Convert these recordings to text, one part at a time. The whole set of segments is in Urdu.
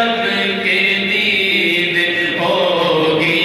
جب کے دید ہوگی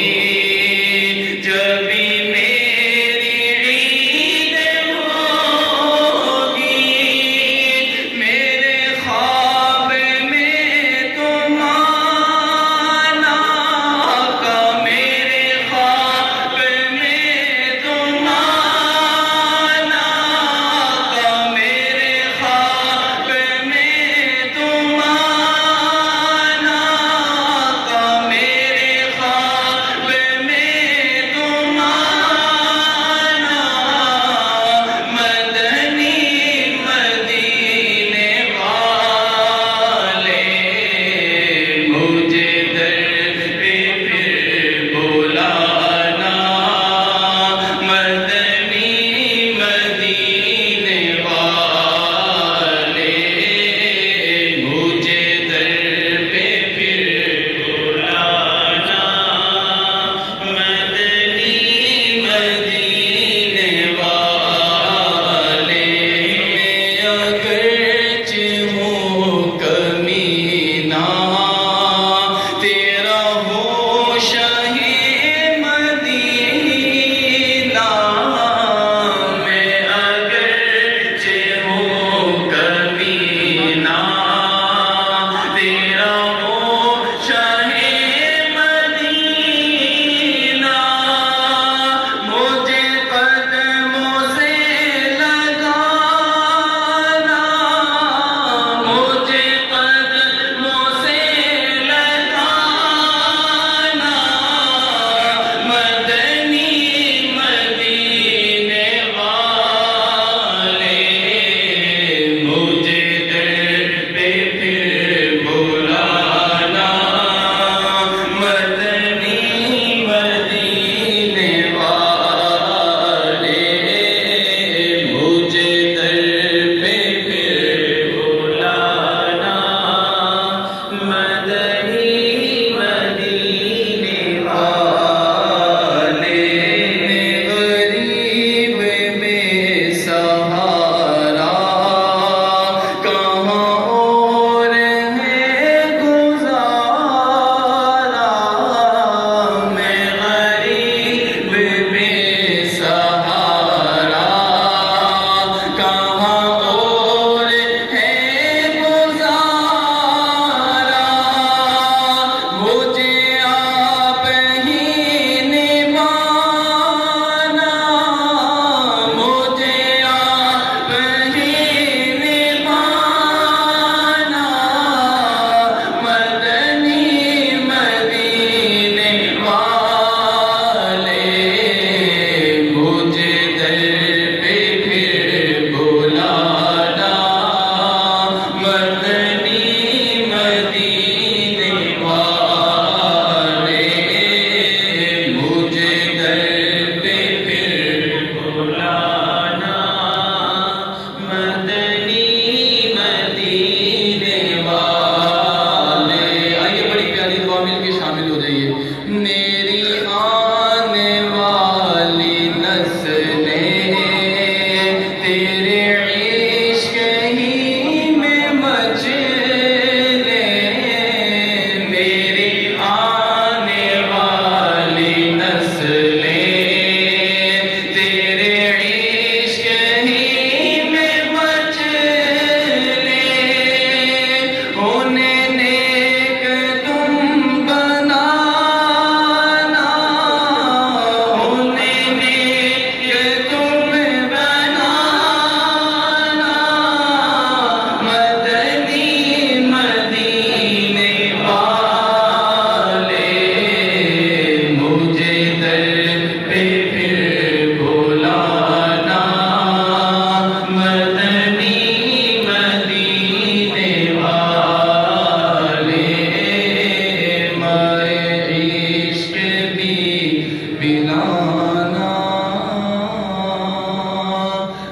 بلانا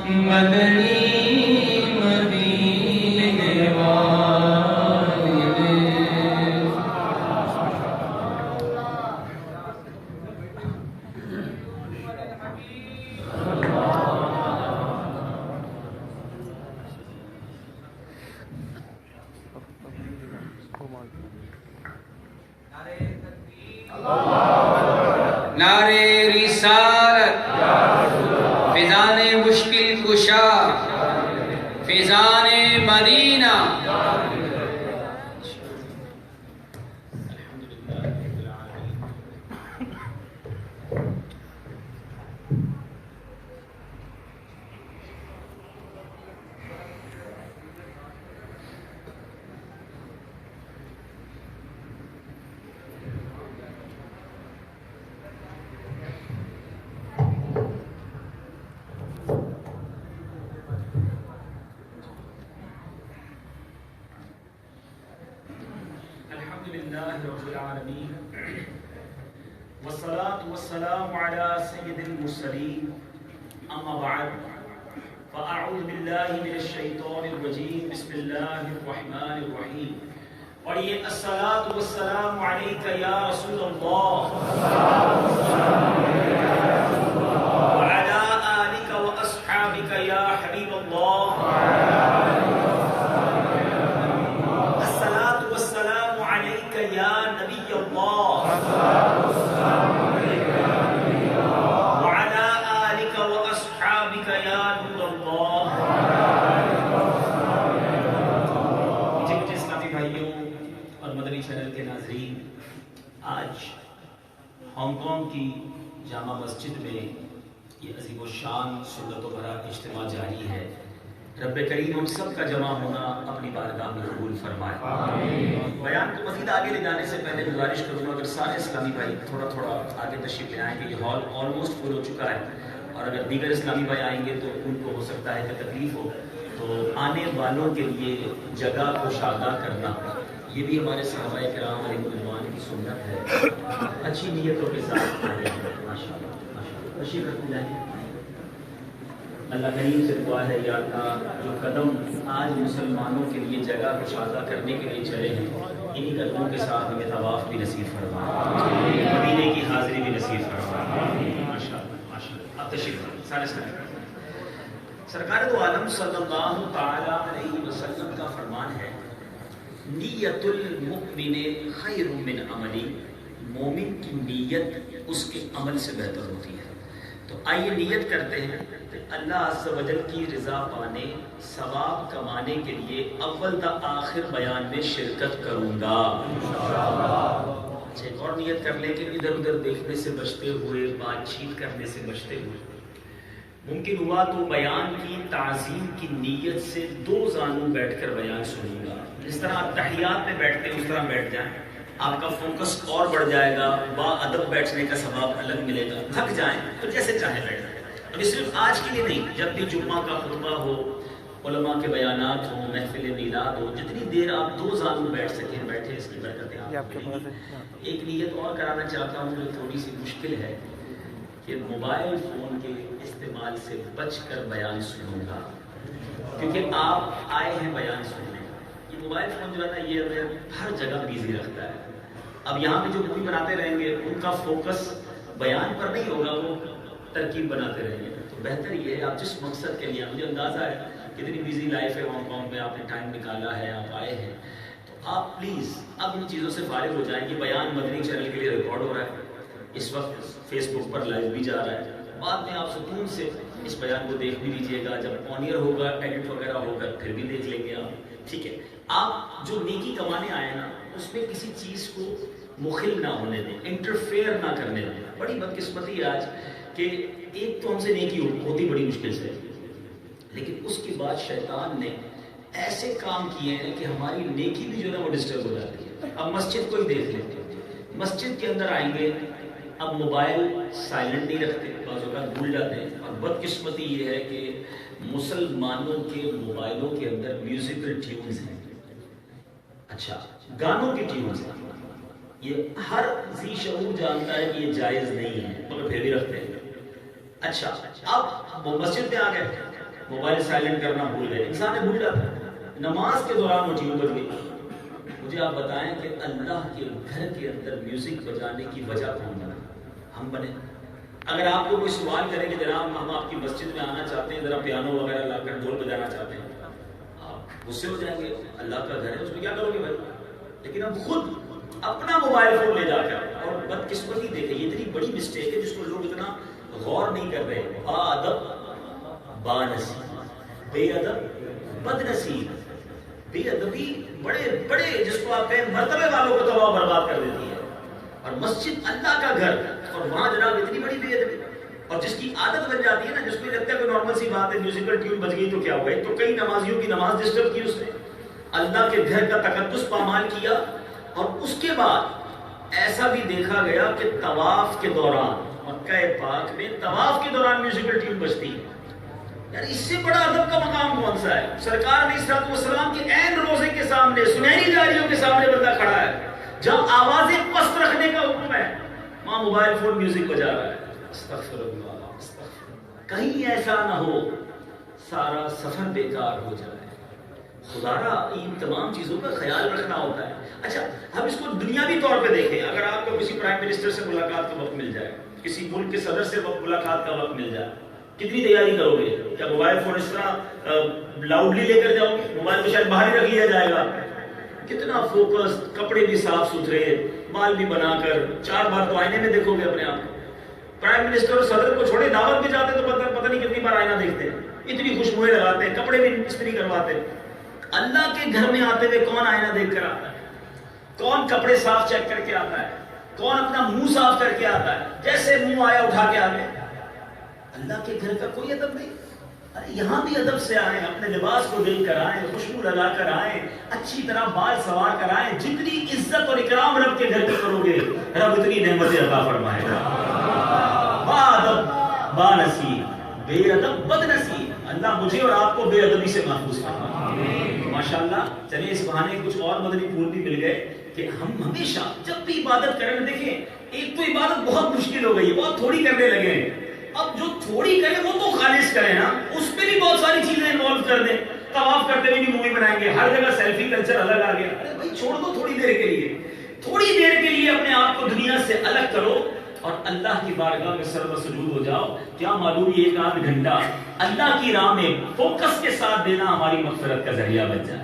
مدنی مدینے والے نعرے رسالت فیضان مشکل کشا فیضان مدینہ رب العالمين والصلاة والسلام على سيد المرسلين أما بعد فأعوذ بالله من الشيطان الرجيم بسم الله الرحمن الرحيم پڑھیے الصلاة والسلام عليك يا رسول الله وعلى آلك وأصحابك يا حبيب الله يا نبي الله وعلى آلك وأصحابك يا نور الله مجھے اسلامی بھائیوں اور مدنی چینل کے ناظرین، آج ہانگ کانگ کی جامع مسجد میں یہ عظیم الشان سنت و بھرا اجتماع جاری ہے۔ رب کریم ہم سب کا جمع ہونا اپنی بارگاہ میں قبول فرمائے۔ بیان کو مزید آگے لے جانے سے پہلے گزارش کروں گا اگر سارے اسلامی بھائی تھوڑا تھوڑا آگے تشریف لے آئیں کہ یہ ہال آلموسٹ فل ہو چکا ہے، اور اگر دیگر اسلامی بھائی آئیں گے تو ان کو ہو سکتا ہے کہ تکلیف ہو، تو آنے والوں کے لیے جگہ کو شادہ کرنا یہ بھی ہمارے صحابہ کرام علیہ رضوان کی سنت ہے۔ اچھی نیتوں کے ساتھ ماشاءاللہ تشریف رکھتے جائیں۔ اللہ کریم سے دعا ہے یا اللہ جو قدم آج مسلمانوں کے لیے جگہ کشادہ کرنے کے لیے چلے ہیں، انہی قدموں کے ساتھ ہمیں طواف بھی نصیب فرما، مدینے کی حاضری بھی نصیب فرما۔ ماشاءاللہ ماشاءاللہ۔ اب تشریف سارے سرکار دو عالم صلی اللہ تعالی علیہ وسلم کا فرمان ہے، نیت المؤمن خیر من عملی، مومن کی نیت اس کے عمل سے بہتر ہوتی ہے۔ تو آئیے نیت کرتے ہیں کہ اللہ عز و جل کی رضا پانے، ثواب کمانے کے لیے اول تا آخر بیان میں شرکت کروں گا۔ اچھا ایک اور نیت کر لیں کہ ادھر ادھر دیکھنے سے بچتے ہوئے، بات چیت کرنے سے بچتے ہوئے، ممکن ہوا تو بیان کی تعظیم کی نیت سے دو زانوں بیٹھ کر بیان سنوں گا۔ جس طرح آپ تحیات میں بیٹھتے ہیں اس طرح بیٹھ جائیں، آپ کا فوکس اور بڑھ جائے گا، با ادب بیٹھنے کا ثواب الگ ملے گا۔ تھک جائیں تو جیسے چاہے بیٹھ جائیں، اور یہ صرف آج کے لیے نہیں، جب بھی جمعہ کا خطبہ ہو، علماء کے بیانات ہوں، محفل میلاد ہو، جتنی دیر آپ دو زانوں بیٹھ سکیں بیٹھے، اس کی برکتیں آپ کو ملیں گی۔ ایک نیت اور کرانا چاہتا ہوں جو تھوڑی سی مشکل ہے کہ موبائل فون کے استعمال سے بچ کر بیان سنوں گا، کیونکہ آپ آئے ہیں بیان سننے۔ یہ موبائل فون جو ہے نا یہ ہمیں ہر جگہ بیزی رکھتا ہے۔ اب یہاں پہ جو مووی بناتے رہیں گے ان کا فوکس بیان پر نہیں ہوگا، وہ ترکیب بناتے رہیں گے۔ تو بہتر یہ ہے آپ جس مقصد کے لیے، مجھے اندازہ ہے کتنی بیزی لائف ہے ہانگ کانگ میں، آپ نے ٹائم نکالا ہے، آپ آئے ہیں، تو آپ پلیز اب ان چیزوں سے فارغ ہو جائیں کہ بیان مدنی چینل کے لیے ریکارڈ ہو رہا ہے، اس وقت فیس بک پر لائیو بھی جا رہا ہے، بعد میں آپ سکون سے اس بیان کو دیکھ بھی لیجیے گا، جب آن ایئر ہوگا ایڈٹ وغیرہ ہوگا پھر بھی دیکھ لیں گے آپ، ٹھیک ہے۔ آپ جو نیکی کمانے آئے نا اس میں کسی چیز کو مخل نہ ہونے دیں، انٹرفیئر نہ کرنے دیں۔ بڑی بدقسمتی ہے آج کہ ایک تو ہم سے نیکی ہوتی بڑی مشکل سے، لیکن اس کے بعد شیطان نے ایسے کام کیے ہیں کہ ہماری نیکی بھی جو ہے نا وہ ڈسٹرب ہو جاتی ہے۔ اب مسجد کو ہی دیکھ لیتے ہیں، مسجد کے اندر آئیں گے، اب موبائل سائلنٹ نہیں رکھتے، بعض اوقات بھول جاتے ہیں، اور بدقسمتی یہ ہے کہ مسلمانوں کے موبائلوں کے اندر میوزیکل ٹیونز ہیں، اچھا گانوں کی ٹیونز ہیں۔ یہ ہر ذی شعور جانتا ہے کہ یہ جائز نہیں ہے، مگر رکھتے ہیں. اچھا اب وہ مسجد میں آ گئے, موبائل سائلنٹ کرنا بھول گئے. انسان نے بھول جاتا ہے. نماز کے دوران وہ ٹیون بج گئی. مجھے آپ بتائیں کہ اللہ کے گھر کے اندر میوزک بجانے کی وجہ کون بنا؟ ہم بنے. اگر آپ کو کوئی سوال کرے کہ جناب ہم آپ کی مسجد میں آنا چاہتے ہیں, ذرا پیانو وغیرہ لا کر ڈھول بجانا چاہتے ہیں, آپ غصے ہو جائیں گے. اللہ کا گھر ہے, اس میں کیا کرو گے بھائی؟ لیکن اب خود اپنا موبائل فون لے جا کر, اور بدقسمتی دیکھیں یہ اتنی بڑی مسٹیک ہے جس کو لوگ اتنا غور نہیں کر رہے. با ادب با نصیب, بے ادب بد نصیب. بے ادبی بڑے بڑے جس کو آپ کہیں مرتبے والوں کو تباہ برباد کر دیتی ہے. اور مسجد اللہ کا گھر, اور وہاں جناب اتنی بڑی بے ادبی, اور جس کی عادت بن جاتی ہے نا, جس کو لگتا ہے کوئی نارمل سی بات ہے, میوزیکل ٹیون بج گئی تو کیا ہوا. تو کئی نمازیوں کی نماز ڈسٹرب کی اس نے, اللہ کے گھر کا تقدس پامال کیا. اور اس کے بعد ایسا بھی دیکھا گیا کہ طواف کے دوران, مکہ پاک میں طواف کے دوران میوزیکل ٹیون بجتی ہے. یار اس سے بڑا ادب کا مقام کون سا ہے؟ سرکار علیہ الصلوۃ والسلام کے عین روزے کے سامنے, سنہری جاریوں کے سامنے بندہ کھڑا ہے, جب آوازیں پست رکھنے کا حکم ہے, وہاں موبائل فون میوزک بجا رہا ہے. استغفر اللہ, استغفر. کہیں ایسا نہ ہو سارا سفر بیکار ہو جائے. خدا را ان تمام چیزوں کا خیال رکھنا ہوتا ہے. اچھا ہم اس کو دنیاوی طور پہ دیکھیں. اگر آپ کو کسی پرائم منسٹر سے ملاقات کا وقت مل جائے, کسی ملک کے صدر سے ملاقات کا وقت مل جائے, کتنی تیاری کرو گے؟ کیا موبائل فون اس طرح لاؤڈلی لے کر جاؤ گے؟ موبائل کو شاید باہر ہی رکھ لیا جائے گا. کتنا فوکس, کپڑے بھی صاف ستھرے, بال بھی بنا کر, 4 بار تو آئینے میں دیکھو گے اپنے آپ کو. پرائم منسٹر اور صدر کو چھوڑے, دعوت میں جاتے تو پتہ نہیں کتنی بار آئینہ دیکھتے ہیں, اتنی خوشبوئیں لگاتے ہیں, کپڑے بھی استری کرواتے ہیں. اللہ کے گھر میں آتے ہوئے کون آئینہ دیکھ کر آتا ہے؟ کون کپڑے صاف چیک کر کے آتا ہے؟ کون اپنا منہ صاف کر کے آتا ہے؟ جیسے منہ آیا اٹھا کے آ گئے. اللہ کے گھر کا کوئی ادب نہیں. ارے یہاں بھی ادب سے آئیں, اپنے لباس کو دیکھ کر آئیں, خوشبو لگا کر آئیں, اچھی طرح بال سوار کر آئیں. جتنی عزت اور اکرام رب کے گھر کی کرو گے, رب اتنی نعمتیں عطا فرمائے گا. با ادب با نصیب, بے ادب بد نصیب. اللہ مجھے اور آپ کو بے ادبی سے محفوظ فرمائے. ماشاءاللہ. چلیں اس بہانے کچھ اور مدنی پھول بھی مل گئے کہ ہم ہمیشہ جب بھی عبادت کریں, دیکھیں ایک تو عبادت بہت مشکل ہو گئی ہے, بہت تھوڑی کرنے لگے ہیں. اب جو تھوڑی کریں وہ تو خالص کریں نا, اس پہ بھی بہت ساری چیزیں انوالو کر دیں. طواف کرتے ہوئے بھی مووی بنائیں گے, ہر جگہ سیلفی کلچر الگ آ گیا. ارے بھائی چھوڑ دو تھوڑی دیر کے لیے, تھوڑی دیر کے لیے اپنے آپ کو دنیا سے الگ کرو اور اللہ کی بارگاہ میں سر و سجود ہو جاؤ. کیا معلوم یہ 1 گھنٹہ اللہ کی راہ میں فوکس کے ساتھ دینا ہماری مغفرت کا ذریعہ بن جائے.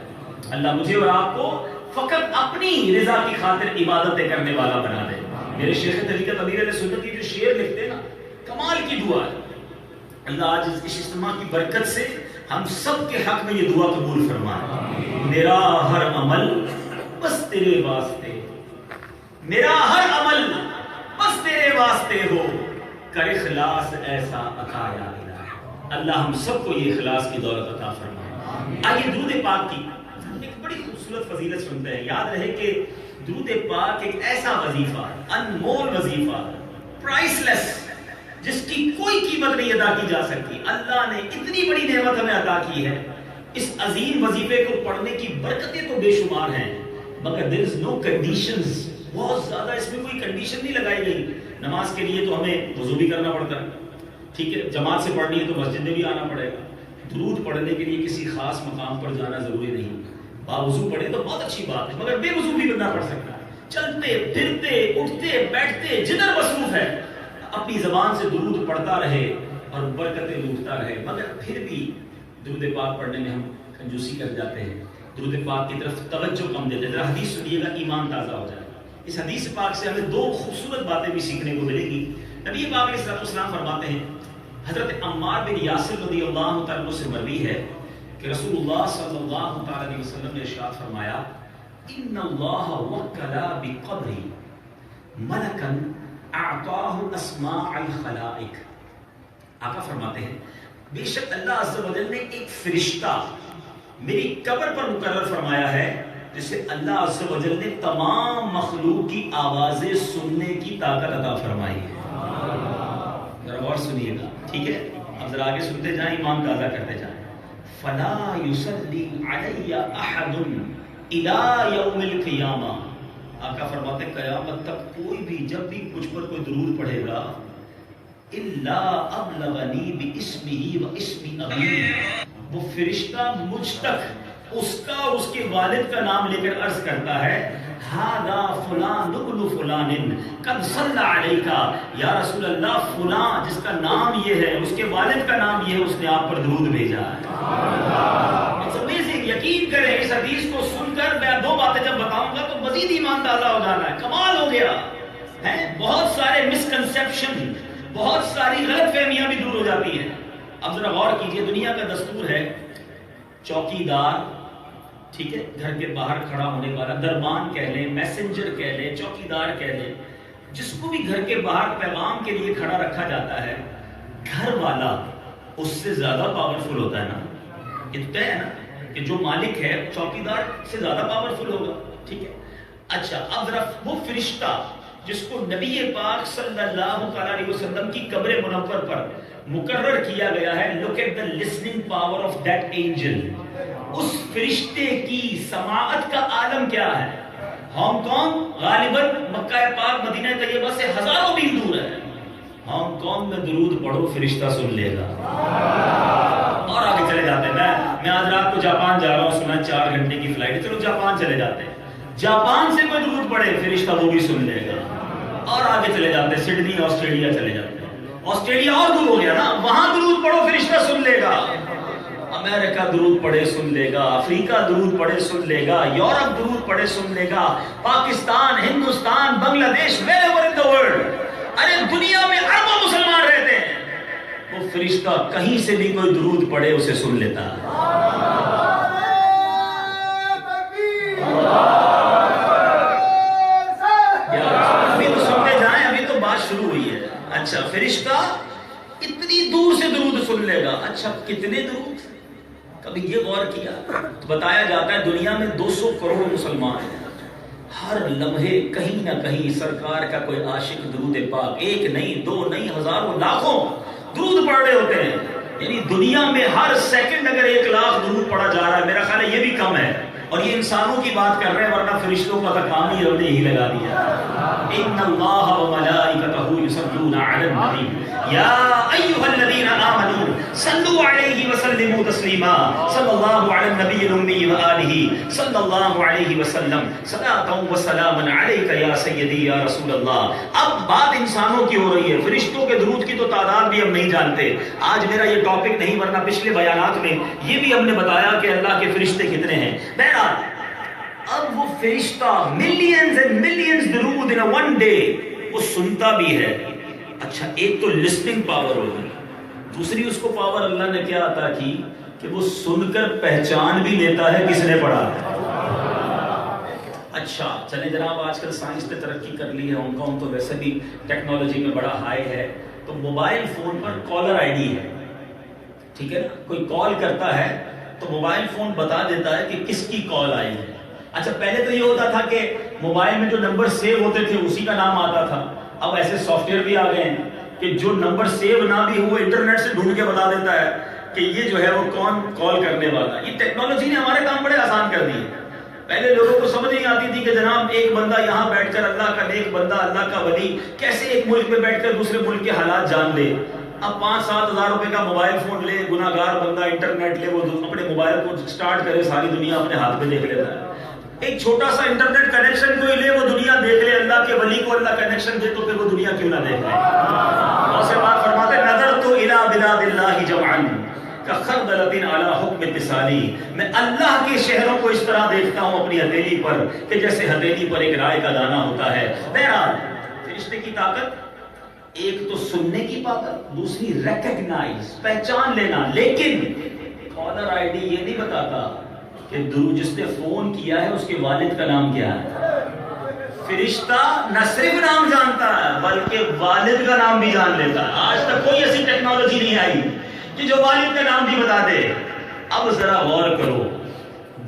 اللہ مجھے اور آپ کو فقط اپنی رضا کی خاطر عبادتیں کرنے والا بنا دے. میرے شیخ طریقت امیر علیہ سنت کی جو شعر لکھتے ہیں نا, کمال کی دعا ہے. اللہ آج اس اجتماع کی برکت سے ہم سب کے حق میں یہ دعا قبول فرمائے. میرا ہر عمل بس تیرے واسطے, میرا ہر عمل بس تیرے واسطے ہو, کر اخلاص ایسا عطا یا الہ. اللہ ہم سب کو یہ اخلاص کی دولت عطا فرمائے. آئیے درود پاک کی ایک بڑی خوبصورت فضیلت سنتے ہیں. یاد رہے کہ درود پاک ایک ایسا وظیفہ, انمول وظیفہ, پرائس لیس, جس کی کوئی قیمت نہیں ادا کی جا سکتی. اللہ نے اتنی بڑی نعمت ہمیں عطا کی ہے. اس عظیم وظیفے کو پڑھنے کی برکتیں تو بے شمار ہیں, مگر there is no conditions. بہت زیادہ اس میں کوئی کنڈیشن نہیں لگائی گئی. نماز کے لیے تو ہمیں وضو بھی کرنا پڑتا ہے, ٹھیک ہے, جماعت سے پڑھنی ہے تو مسجد میں بھی آنا پڑے گا. درود پڑھنے کے لیے کسی خاص مقام پر جانا ضروری نہیں. باوضو پڑھے تو بہت اچھی بات ہے, مگر بے وضو بھی بندہ پڑھ سکتا ہے. چلتے پھرتے اٹھتے بیٹھتے جدھر مصروف ہے اپنی زبان سے درود پڑھتا رہے اور برکتیں لوٹتا رہے. مگر پھر بھی درود پاک پڑھنے میں ہم کنجوسی کر جاتے ہیں, درود پاک کی طرف توجہ کم دیتے ہیں. ذرا حدیث سنیے گا, ایمان تازہ ہو جائے. اس حدیث پاک سے ہمیں 2 خوبصورت باتیں بھی سیکھنے کو ملے گی. نبی پاک علیہ السلام فرماتے ہیں, حضرت عمار بن یاسر رضی اللہ تعالیٰ سے مروی ہے کہ رسول اللہ صلی اللہ تعالیٰ علیہ وسلم نے ارشاد فرمایا, ان اللہ وکل بقبری ملکا اعطاہ اسماء الخلائق. آقا فرماتے ہیں بے شک اللہ عز و جل نے ایک فرشتہ میری قبر پر مقرر فرمایا ہے جسے اللہ عز و جل نے تمام مخلوق کی آوازیں سننے کی طاقت عطا فرمائی ہے. ذرا غور سنیے گا, ٹھیک ہے, اب ذرا آگے سنتے جائیں, ایمان تازہ کرتے جائیں. فلا یصلی علی احد الی یوم القیامہ. آقا فرماتے ہیں قیامت تک کوئی بھی جب بھی مجھ پر کوئی درود پڑھے گا الا ابلغنی باسمہ و اسم ابی، وہ فرشتہ مجھ تک اس کا اور اس کے والد کا نام لے کر عرض کرتا ہے ھذا فلان ابن فلان قد صلی علیک، یا رسول اللہ فلاں جس کا نام یہ ہے اس کے والد کا نام یہ ہے، اس نے آپ پر درود بھیجا ہے۔ It's amazing، یقین کریں اس حدیث کو سن کر میں دو باتیں جب بتاؤں گا تو مزید ایمان تازہ ہو جانا ہے، کمال ہو گیا ہے۔ بہت سارے مسکنسیپشن، بہت ساری غلط فہمیاں بھی دور ہو جاتی ہیں۔ اب ذرا غور کیجئے، دنیا کا دستور ہے چوکی دار، ٹھیک ہے، گھر کے باہر کھڑا ہونے والا، دربان کہہ لیں، میسنجر کہہ لیں، چوکی دار کہہ لیں، جس کو بھی گھر کے باہر پیغام کے لیے کھڑا رکھا جاتا ہے، گھر والا اس سے زیادہ پاورفل ہوتا ہے نا، یہ تو طے ہے نا کہ جو مالک ہے چوکی دار سے زیادہ پاورفل ہوگا، ٹھیک ہے۔ اچھا اب ذرا وہ فرشتہ جس کو نبی پاک صلی اللہ علیہ وسلم کی قبر منور پر مقرر کیا گیا ہے، look at the listening power of that angel، اس فرشتے کی سماعت کا عالم کیا ہے؟ ہانگ کانگ غالباً مکہ پاک مدینہ طیبہ سے ہزاروں میل دور ہے، ہانگ کانگ میں درود پڑھو فرشتہ سن لے گا۔ اور آگے چلے جاتے ہیں، میں آج رات کو جاپان جا رہا ہوں، سنا 4 گھنٹے کی فلائٹ، چلو جاپان چلے جاتے ہیں، جاپان سے کوئی درود پڑھے فرشتہ وہ بھی سن لے گا۔ اور آگے چلے جاتے ہیں، سڈنی آسٹریلیا چلے جاتے ہیں، آسٹریلیا اور دور ہو گیا نا، وہاں درود پڑھو فرشتہ سن لے گا۔ امریکہ درود پڑھے سن لے گا، افریقہ درود پڑھے سن لے گا، یورپ درود پڑھے سن لے گا، پاکستان، ہندوستان، بنگلہ دیش، wherever in the world، ارے دنیا میں اربوں مسلمان رہتے ہیں، وہ فرشتہ کہیں سے بھی کوئی درود پڑھے اسے سن لیتا ہے۔ ابھی تو سنتے جائیں، ابھی تو بات شروع ہوئی ہے۔ اچھا فرشتہ اتنی دور سے درود سن لے گا، اچھا کتنے درود؟ کبھی یہ غور کیا؟ بتایا جاتا ہے دنیا میں 200 کروڑ مسلمان ہیں، ہر لمحے کہیں نہ کہیں سرکار کا کوئی عاشق درود پاک، ایک نہیں، دو نہیں، ہزاروں، لاکھوں درود پڑھ رہے ہوتے ہیں، یعنی دنیا میں ہر سیکنڈ اگر 1 لاکھ درود پڑھا جا رہا ہے، میرا خیال ہے یہ بھی کم ہے، اور یہ انسانوں کی بات کر رہے ہیں، ورنہ فرشتوں کا تو کام ہی رب نے ہی لگا دیا۔ ان اللہ وملائکتہ یصلون علی النبی یا ایھا الذین آمنوا صلوا علیہ وسلموا تسلیما، صلی اللہ علی النبی الامی وآلہ صلی اللہ علیہ وسلم، صلاۃ وسلام علیک یا سیدی یا رسول اللہ۔ اب بات انسانوں کی ہو رہی ہے، فرشتوں کے درود کی تو تعداد بھی ہم نہیں جانتے، آج میرا یہ ٹاپک نہیں، ورنہ پچھلے بیانات میں یہ بھی ہم نے بتایا کہ اللہ کے فرشتے کتنے ہیں۔ بہرحال اب وہ فرشتہ ملینز اینڈ ملینز درود ان ون ڈے وہ سنتا بھی ہے۔ اچھا ایک تو لسننگ پاور ہوگی، دوسری اس کو پاور اللہ نے کیا عطا کی کہ وہ سن کر پہچان بھی لیتا ہے کس نے پڑھا ہے۔ اچھا چلیں جناب، آج کل سائنس نے ترقی کر لی ہے، ہانگ کانگ تو ویسے بھی ٹیکنالوجی میں بڑا ہائی ہے، تو mobile phone per collar I D ہے، ٹھیک ہے نا، کوئی کال کرتا ہے تو موبائل فون بتا دیتا ہے کہ کس کی کال آئی ہے۔ اچھا پہلے تو یہ ہوتا تھا کہ موبائل میں جو نمبر سیو ہوتے تھے اسی کا نام آتا تھا، اب ایسے سافٹ ویئر بھی آ گئے ہیں کہ جو نمبر سیو نہ بھی ہو انٹرنیٹ سے ڈھونڈ کے بتا دیتا ہے کہ یہ جو ہے وہ کون کال کرنے والا۔ یہ ٹیکنالوجی نے ہمارے کام بڑے آسان کر دیے۔ پہلے لوگوں کو سمجھ نہیں آتی تھی کہ جناب ایک بندہ یہاں بیٹھ کر اللہ کا نیک بندہ، اللہ کا ولی کیسے ایک ملک میں بیٹھ کر دوسرے ملک کے حالات جان لے۔ اب 5-7 ہزار روپے کا موبائل فون لے گناہگار بندہ، انٹرنیٹ لے، وہ اپنے موبائل کو سٹارٹ کرے، ساری دنیا اپنے ہاتھ میں دیکھ لیتا ہے۔ ایک چھوٹا سا انٹرنیٹ کنیکشن کوئی لے، وہ دنیا دیکھ لے، اللہ کے ولی کو اللہ کنیکشن دے تو پھر وہ دنیا کیوں نہ دیکھ لے۔ اور سے بات فرماتے نظر تو الی بلاد اللہ جمعا کخردلۃ علی حکم اتصالی، میں اللہ کے شہروں کو اس طرح دیکھتا ہوں اپنی ہتھیلی پر کہ جیسے ہتھیلی پر ایک رائے کا دانہ ہوتا ہے۔ بہرحال فرشتے کی طاقت ایک تو سننے کی طاقت، دوسری ریکگنائز پہچان لینا، لیکن کالر آئی ڈی یہ نہیں بتاتا کہ جس نے فون کیا ہے اس کے والد کا نام کیا ہے۔ فرشتہ نہ صرف نام جانتا ہے بلکہ والد کا نام بھی جان لیتا ہے۔ آج تک کوئی ایسی ٹیکنالوجی نہیں آئی کہ جو والد کا نام بھی بتا دے۔ اب ذرا غور کرو،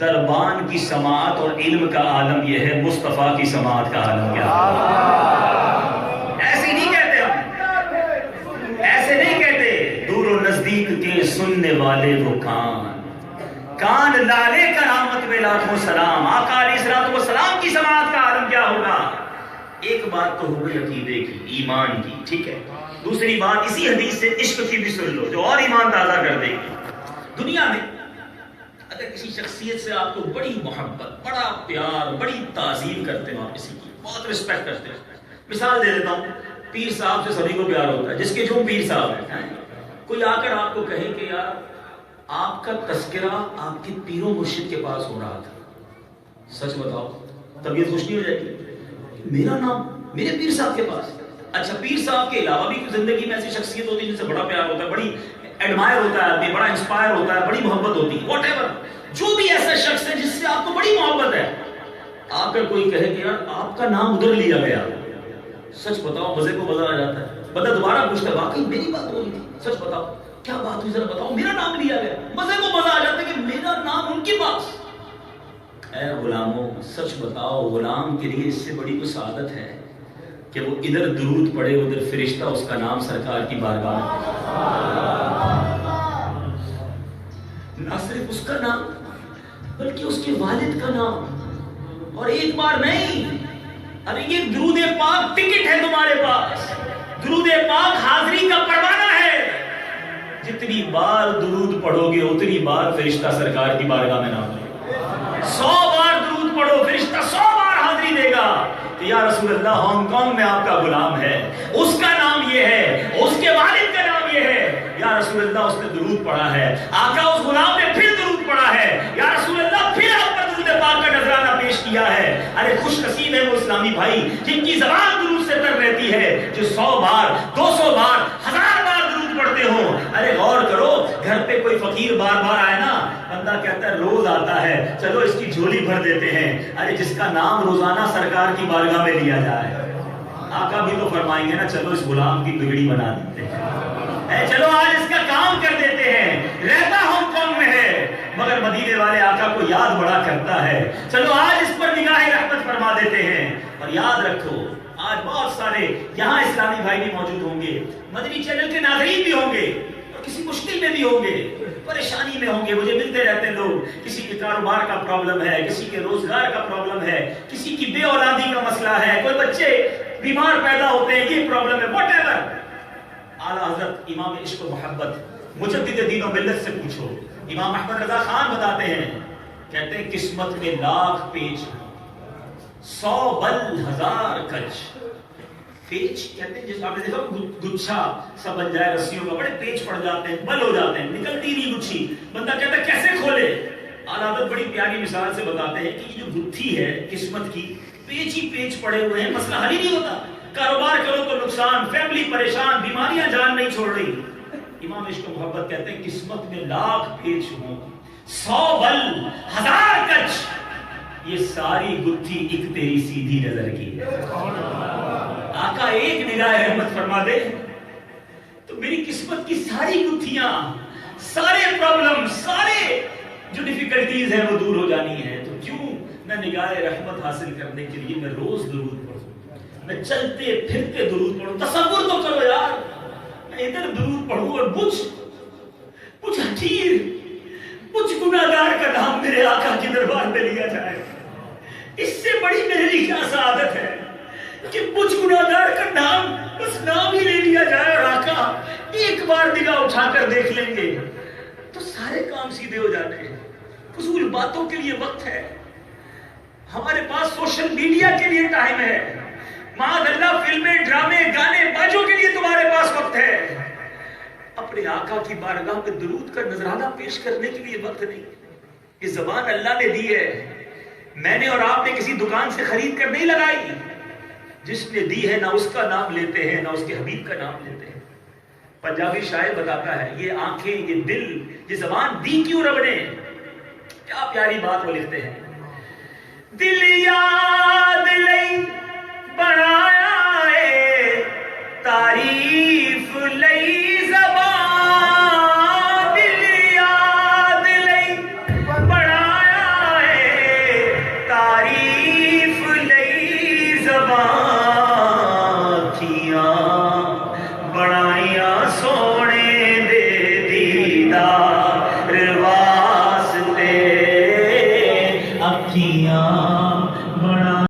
دربان کی سماعت اور علم کا عالم یہ ہے، مصطفیٰ کی سماعت کا عالم کیا ہے؟ ایسے نہیں کہتے ہم، ایسے نہیں کہتے، دور و نزدیک کے سننے والے وہ کان لالے کرامت میں لاکھوں سلام، آقا علیہ الصلوۃ والسلام کی سماعت کا عالم کیا ہوگا؟ ایک بات تو ہو گئی عقیدے کی، ایمان کی، ٹھیک ہے، دوسری بات اسی حدیث سے عشق کی بھی سن لو جو اور ایمان تازہ کر دے گی. دنیا میں اگر کسی شخصیت سے آپ کو بڑی محبت، بڑا پیار، بڑی تعظیم کرتے ہو، آپ کسی کی بہت رسپیکٹ کرتے ہو، مثال دے دیتا ہوں، پیر صاحب سے سبھی کو پیار ہوتا ہے، جس کے جو پیر صاحب ہیں، کوئی آ کر آپ کو کہے کہ یار آپ کا تذکرہ آپ کے پیر و مرشد کے پاس ہو رہا تھا، سچ بتاؤ طبیعت خوش نہیں ہو جائے گی؟ میرا نام میرے پیر صاحب کے پاس. اچھا پیر صاحب کے علاوہ بھی زندگی میں ایسی شخصیت ہوتی ہے جن سے بڑا پیار ہوتا ہے، بڑی ایڈمائر ہوتا ہے آدمی، بڑا انسپائر ہوتا ہے، بڑی محبت ہوتی ہے، واٹ ایور جو بھی ایسا شخص ہے جس سے آپ کو بڑی محبت ہے، آ کر کوئی کہے کہ یار آپ کا نام ادھر لیا گیا، سچ بتاؤ مزے کو مزہ آ جاتا ہے. بندہ دوبارہ پوچھتا ہے واقعی میری بات ہو رہی تھی، سچ بتاؤ کیا بات ہوئی، ذرا بتاؤ، میرا نام لیا گیا، مزے کو مزہ آ جاتا ہے کہ میرا نام ان کے پاس. اے غلاموں سچ بتاؤ غلام کے لیے اس سے بڑی کوئی سعادت ہے کہ وہ ادھر درود پڑھے ادھر فرشتہ اس کا نام سرکار کی بارگاہ نہ صرف اس کا نام بلکہ اس کے والد کا نام، اور ایک بار نہیں، ارے یہ درود پاک ٹکٹ ہے تمہارے پاس، درود پاک حاضری کا پروانہ ہے، جتنی بار درود پڑھو گے اتنی بار فرشتہ سرکار کی بارگاہ میں نام لے گا. 100 بار درود پڑھو فرشتہ 100 بار حاضری دے گا کہ یا رسول اللہ ہانگ کانگ میں آپ کا غلام ہے، اس کا نام یہ ہے، اس کے والد کا نام یہ ہے، یا رسول اللہ اس نے درود پڑھا ہے، آقا اس غلام نے پھر درود پڑھا ہے، یا رسول اللہ پھر آپ پر درود پاک کا نذرانہ پیش کیا ہے. ارے خوش نصیب ہے وہ اسلامی بھائی جن کی زبان درود سے تر رہتی ہے، جو 100 بار 200 بار 1000 بار درود پڑھتے ہو. ارے غور کرو، گھر پہ کوئی فقیر بار بار آئے نا، بندہ کہتا ہے روز آتا ہے چلو اس کی جھولی بھر دیتے ہیں. ارے جس کا نام روزانہ سرکار کی بارگاہ میں لیا جائے، آقا بھی تو فرمائیں گے نا چلو اس غلام کی بگڑی بنا دیتے ہیں، چلو آج اس کا کام کر دیتے ہیں، رہتا ہانگ کانگ میں ہے مگر مدینے والے آقا کو یاد بڑا کرتا ہے، چلو آج اس پر نگاہ رحمت فرما دیتے ہیں. اور یاد رکھو آج بہت سارے یہاں اسلامی بھائی بھی موجود ہوں گے، مدنی چینل کے ناظرین بھی ہوں گے، اور کسی مشکل میں بھی ہوں گے، پریشانی میں ہوں گے. مجھے ملتے رہتے ہیں لوگ، کسی کے کاروبار کا پرابلم ہے، کسی کے روزگار کا پرابلم ہے، کسی کی بے اولادی کا مسئلہ ہے، کوئی بچے بیمار پیدا ہوتے ہیں، یہ پرابلم ہے، واٹ ایور. اعلیٰ حضرت امام عشق و محبت مجدد دین و ملت سے پوچھو، امام احمد رضا خان بتاتے ہیں، کہتے ہیں قسمت میں لاکھ پیچ 100 بل 1000 کچ. پیچ کہتے ہیں جس آپ نے دیکھا گچھا سب بن جائے رسیوں کا، بڑے پیچ پڑ جاتے ہیں، بل ہو جاتے ہیں، نکلتی نہیں گچھی، بندہ کہتا ہے کیسے کھولے. اعلیٰ حضرت بڑی پیاری مثال سے بتاتے ہیں کہ یہ جو گتھی ہے قسمت کی، پیچ ہی پیچ پڑے ہوئے ہیں، مسئلہ حل ہی نہیں ہوتا، کاروبار کرو تو نقصان، فیملی پریشان، بیماریاں جان نہیں چھوڑ رہی. امام عشق و محبت کہتے ہیں قسمت میں لاکھ پیچ ہوں، 100 بل 1000 کچ، یہ ساری گتھی ایک تیری سیدھی نظر کی ہے. آقا ایک نگاہ رحمت فرما دے تو میری قسمت کی ساری گتھیاں، سارے پرابلم، سارے جو ڈیفیکلٹیز ہیں وہ دور ہو جانی ہیں. تو کیوں نہ نگاہ رحمت حاصل کرنے کے لیے میں روز درود پڑھوں، میں چلتے پھرتے درود پڑھوں. تصور تو کرو یار، میں ادھر درود پڑھوں اور کچھ حقیر، کچھ گناہگار کا نام میرے آقا کے دربار میں لیا جائے. اس سے بڑی میرے لیے کیا سعادت ہے کہ کچھ گناہگار کا نام، بس نام ہی لے لیا جائے اور آقا ایک بار نگاہ اٹھا کر دیکھ لیں گے تو سارے کام سیدھے ہو جاتے ہیں. فضول باتوں کے لیے وقت ہے، ہمارے پاس سوشل میڈیا کے لیے ٹائم ہے، معاذ اللہ فلمیں، ڈرامے، گانے بازوں کے لیے تمہارے پاس وقت ہے. اپنے آقا کی بارگاہ میں درود کا نذرانہ پیش کرنے کے لیے وقت نہیں. یہ زبان اللہ نے دی ہے، میں نے اور آپ نے کسی دکان سے خرید کر نہیں لگائی. جس نے دی ہے نہ اس کا نام لیتے ہیں نہ اس کے حبیب کا نام لیتے ہیں. پنجابی شاعر بتاتا ہے یہ آنکھیں، یہ دل، یہ زبان دی کیوں رب نے. کیا پیاری بات وہ لکھتے ہیں، دل یاد لئی بنایا ہے، تعریف لئی